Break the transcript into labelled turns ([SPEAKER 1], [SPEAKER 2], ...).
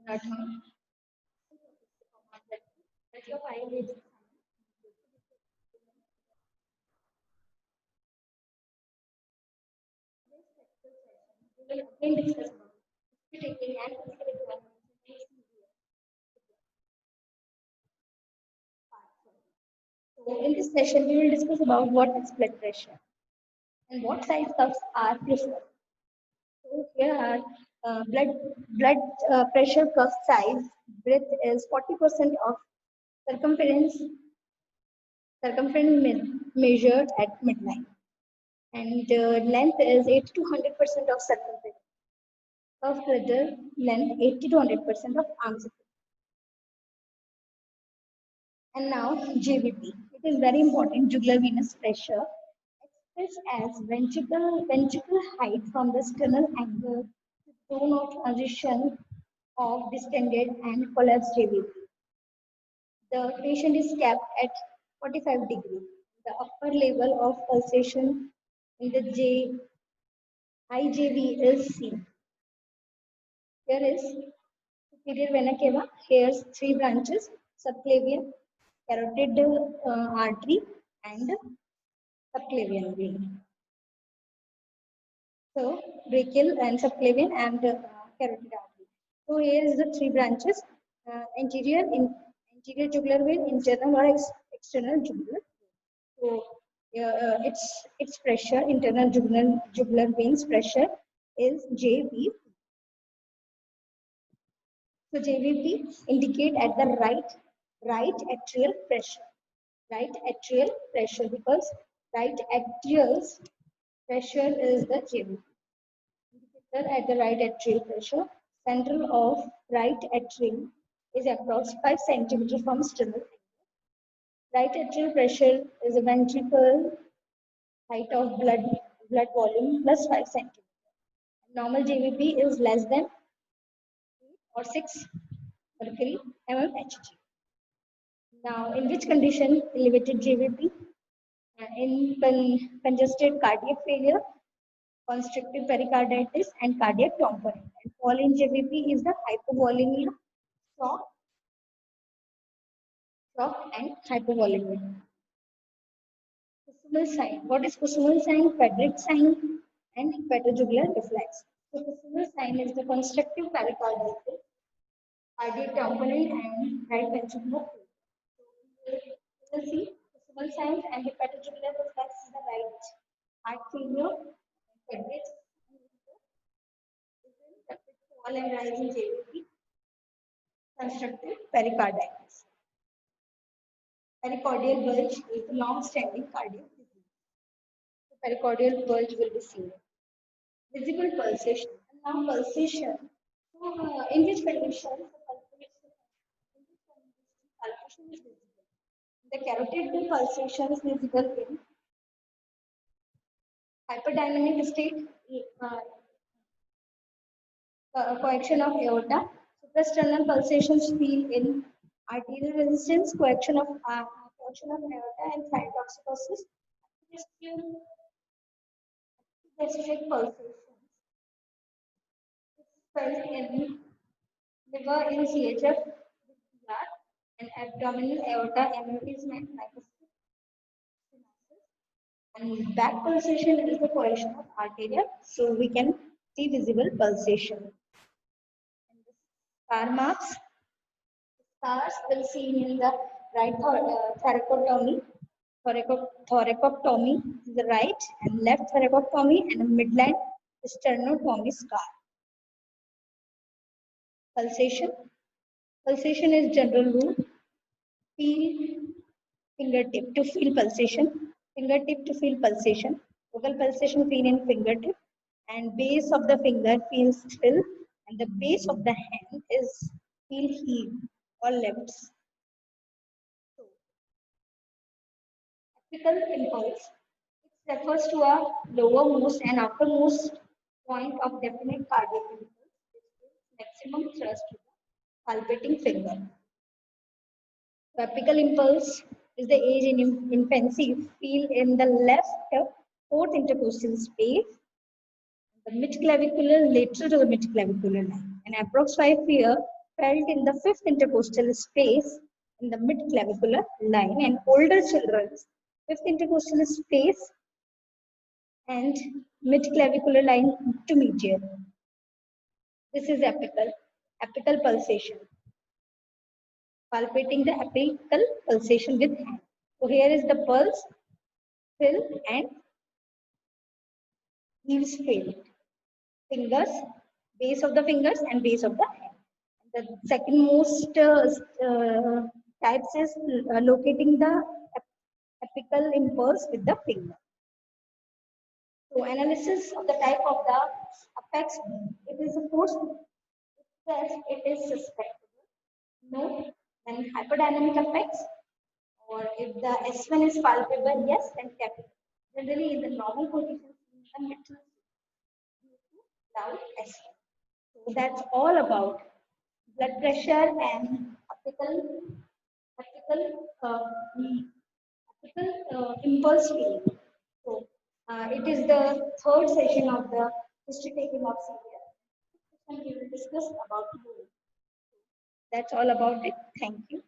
[SPEAKER 1] Not home. That's your file. We will again discuss about taking and physical examination. So in this session, we will discuss about what is blood pressure and what size cuffs are preferred. So here are blood pressure cuff size. Breadth is 40% of circumference measured at midline, and length is 80 to 100% of circumference. Cuff leather length 80 to 100% of arm circumference. And now JVP. It is very important. Jugular venous pressure expressed as ventricular height from the sternal angle to zone of transition of distended and collapsed JVP. The patient is kept at 45 degrees. The upper level of pulsation in the IJV is seen. Here is superior vena cava. Here's three branches: subclavian, carotid artery, and subclavian vein. So brachial and subclavian and carotid artery. So here is the three branches: anterior jugular vein, internal or external jugular. So its pressure, internal jugular veins pressure is JV. So JVP indicate at the right atrial pressure. Right atrial pressure, because right atrial's pressure is the JVP. Indicator at the right atrial pressure. Central of right atrium is approx 5 centimeters from sternal. Right atrial pressure is a ventricle height of blood volume plus 5 centimeters. Normal JVP is less than 8 or 6 mercury mmHg. Now, in which condition elevated JVP? In congested cardiac failure, constrictive pericarditis, and cardiac tamponade. And fall in JVP is the hypovolemia, shock and hypovolemia. Kusumal sign. What is Kusumal sign? Frederick sign and pterygojugular reflex. So Kusumal sign is the constrictive pericarditis, cardiac tamponade, and right ventricular failure. So we will see Kusumal signs and the pterygojugular reflex is the right heart failure, Frederick fall and rise in JVP, constructive pericarditis. Pericardial bulge is the long-standing cardiac disease. The pericardial bulge will be seen. Visible pulsation. And now pulsation. So, in which condition pulsation is visible? The carotid pulsation is visible in hyperdynamic state, coaction of aorta. Suprasternal pulsations feel in arterial resistance, coaction of aorta, and thyrotoxicosis. Gastric pulsations felt in liver in CHF and abdominal aorta aneurysm and back pulsation is the coaction of arteria, so we can see visible pulsation. And the scar marks, scars will seen in the right thoracotomy, the right and left thoracotomy, and a midline sternotomy scar. Pulsation. Pulsation is general rule. Feel fingertip to feel pulsation. Fingertip to feel pulsation. Focal pulsation feel in fingertip, and base of the finger feels thrill, and the base of the hand is feel heave or lifts. So, apical impulse. It refers to a lowermost and uppermost point of definite cardiac impulse, which gives maximum thrust to the palpating finger. The apical impulse is the age in infancy feel in the left fourth intercostal space, the midclavicular lateral to the midclavicular line. And approx 5 year felt in the fifth intercostal space in the mid-clavicular line, and older children's fifth intercostal space and mid-clavicular line intermediate. This is apical pulsation, palpating the apical pulsation with hand. So here is the pulse, fill and heels fail. Fingers, base of the fingers and base of the hand. The second most types is locating the apical impulse with the finger. So analysis of the type of the apex beam. It is a force. It says it is suspectable. No, then hyperdynamic apex. Or if the S1 is palpable, yes, then capital. Generally in the normal position in the middle due to loud S1. So that's all about blood pressure and apical, impulse feeling. So it is the third session of the history taking of CVS. And we will discuss about movement. That's all about it. Thank you.